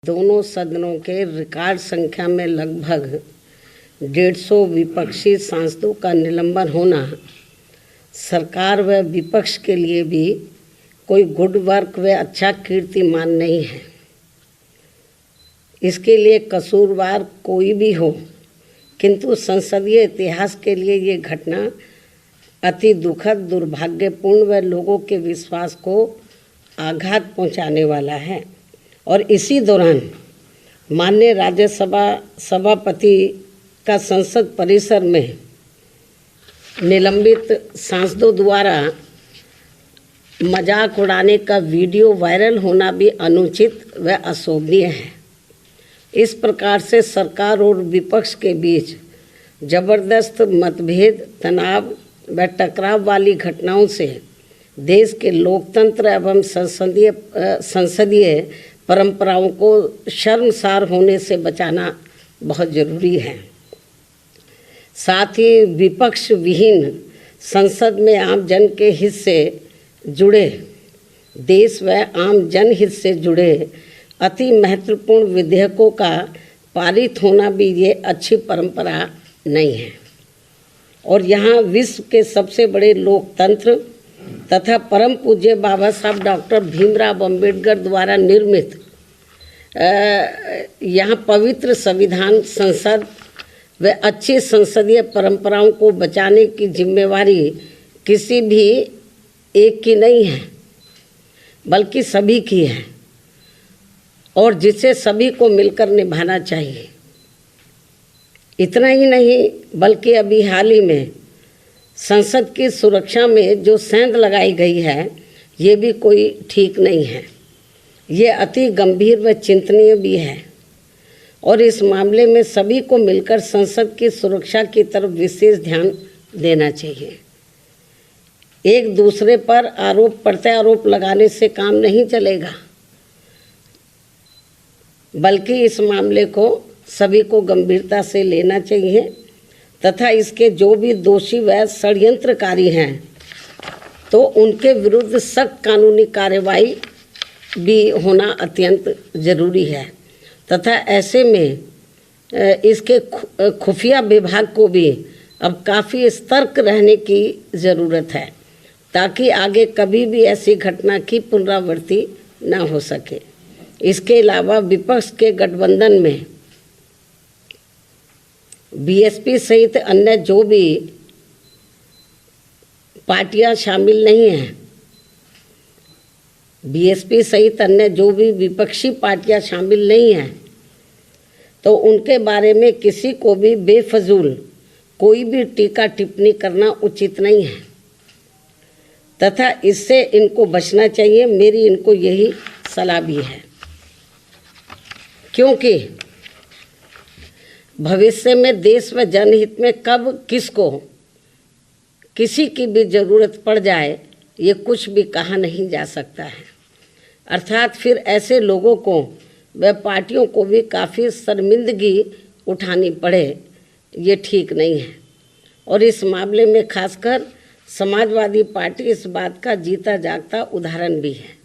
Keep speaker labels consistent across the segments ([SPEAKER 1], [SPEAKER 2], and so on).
[SPEAKER 1] दोनों सदनों के रिकॉर्ड संख्या में लगभग 150 विपक्षी सांसदों का निलंबन होना सरकार व विपक्ष के लिए भी कोई गुड वर्क व अच्छा कीर्तिमान नहीं है। इसके लिए कसूरवार कोई भी हो, किंतु संसदीय इतिहास के लिए ये घटना अति दुखद, दुर्भाग्यपूर्ण व लोगों के विश्वास को आघात पहुंचाने वाला है। और इसी दौरान माननीय राज्यसभा सभापति का संसद परिसर में निलंबित सांसदों द्वारा मजाक उड़ाने का वीडियो वायरल होना भी अनुचित व अशोभनीय है। इस प्रकार से सरकार और विपक्ष के बीच जबरदस्त मतभेद, तनाव व टकराव वाली घटनाओं से देश के लोकतंत्र एवं संसदीय परंपराओं को शर्मसार होने से बचाना बहुत ज़रूरी है। साथ ही विपक्ष विहीन संसद में आम जन के हित से जुड़े, देश व आम जनहित से जुड़े अति महत्वपूर्ण विधेयकों का पारित होना भी ये अच्छी परंपरा नहीं है। और यहाँ विश्व के सबसे बड़े लोकतंत्र तथा परम पूज्य बाबा साहब डॉक्टर भीमराव अंबेडकर द्वारा निर्मित यहाँ पवित्र संविधान, संसद व अच्छी संसदीय परंपराओं को बचाने की जिम्मेवारी किसी भी एक की नहीं है, बल्कि सभी की है और जिसे सभी को मिलकर निभाना चाहिए। इतना ही नहीं, बल्कि अभी हाल ही में संसद की सुरक्षा में जो सेंध लगाई गई है, ये भी कोई ठीक नहीं है। ये अति गंभीर व चिंतनीय भी है और इस मामले में सभी को मिलकर संसद की सुरक्षा की तरफ विशेष ध्यान देना चाहिए। एक दूसरे पर आरोप प्रत्यारोप लगाने से काम नहीं चलेगा, बल्कि इस मामले को सभी को गंभीरता से लेना चाहिए तथा इसके जो भी दोषी व षड्यंत्रकारी हैं तो उनके विरुद्ध सख्त कानूनी कार्रवाई भी होना अत्यंत ज़रूरी है तथा ऐसे में इसके खुफिया विभाग को भी अब काफ़ी सतर्क रहने की ज़रूरत है ताकि आगे कभी भी ऐसी घटना की पुनरावृत्ति न हो सके। इसके अलावा विपक्ष के गठबंधन में बीएसपी सहित अन्य जो भी पार्टियां शामिल नहीं हैं, बीएसपी सहित अन्य जो भी विपक्षी पार्टियां शामिल नहीं हैं, तो उनके बारे में किसी को भी बेफजूल कोई भी टीका टिप्पणी करना उचित नहीं है तथा इससे इनको बचना चाहिए। मेरी इनको यही सलाह भी है, क्योंकि भविष्य में देश व जनहित में कब किसको किसी की भी ज़रूरत पड़ जाए, ये कुछ भी कहा नहीं जा सकता है। अर्थात फिर ऐसे लोगों को व पार्टियों को भी काफ़ी शर्मिंदगी उठानी पड़े, ये ठीक नहीं है। और इस मामले में खासकर समाजवादी पार्टी इस बात का जीता जागता उदाहरण भी है।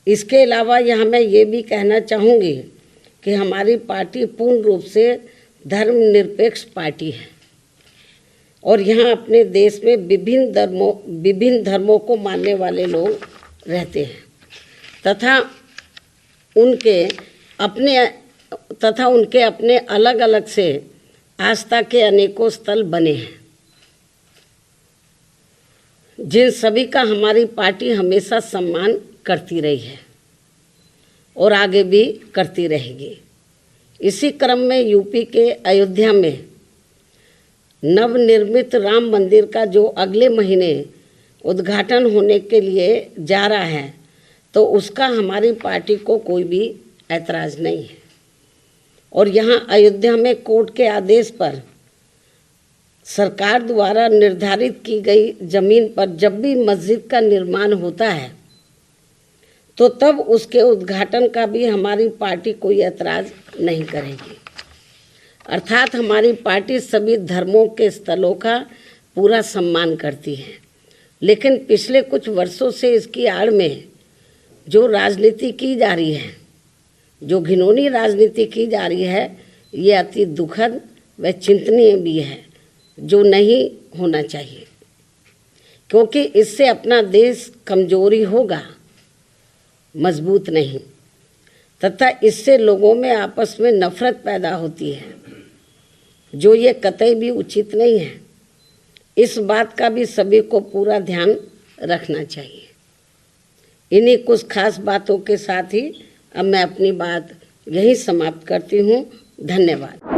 [SPEAKER 1] इसके अलावा यहाँ मैं ये भी कहना चाहूँगी कि हमारी पार्टी पूर्ण रूप से धर्मनिरपेक्ष पार्टी है और यहाँ अपने देश में विभिन्न धर्मों को मानने वाले लोग रहते हैं तथा उनके अपने अलग अलग से आस्था के अनेकों स्थल बने हैं, जिन सभी का हमारी पार्टी हमेशा सम्मान करती रही है और आगे भी करती रहेगी। इसी क्रम में यूपी के अयोध्या में नवनिर्मित राम मंदिर का जो अगले महीने उद्घाटन होने के लिए जा रहा है, तो उसका हमारी पार्टी को कोई भी ऐतराज़ नहीं है। और यहाँ अयोध्या में कोर्ट के आदेश पर सरकार द्वारा निर्धारित की गई ज़मीन पर जब भी मस्जिद का निर्माण होता है, तो तब उसके उद्घाटन का भी हमारी पार्टी कोई ऐतराज़ नहीं करेगी। अर्थात हमारी पार्टी सभी धर्मों के स्थलों का पूरा सम्मान करती है, लेकिन पिछले कुछ वर्षों से इसकी आड़ में जो राजनीति की जा रही है, जो घिनौनी राजनीति की जा रही है ये अति दुखद व चिंतनीय भी है, जो नहीं होना चाहिए, क्योंकि इससे अपना देश कमजोरी होगा, मजबूत नहीं, तथा इससे लोगों में आपस में नफरत पैदा होती है, जो ये कतई भी उचित नहीं है। इस बात का भी सभी को पूरा ध्यान रखना चाहिए। इन्हीं कुछ खास बातों के साथ ही अब मैं अपनी बात यहीं समाप्त करती हूँ। धन्यवाद।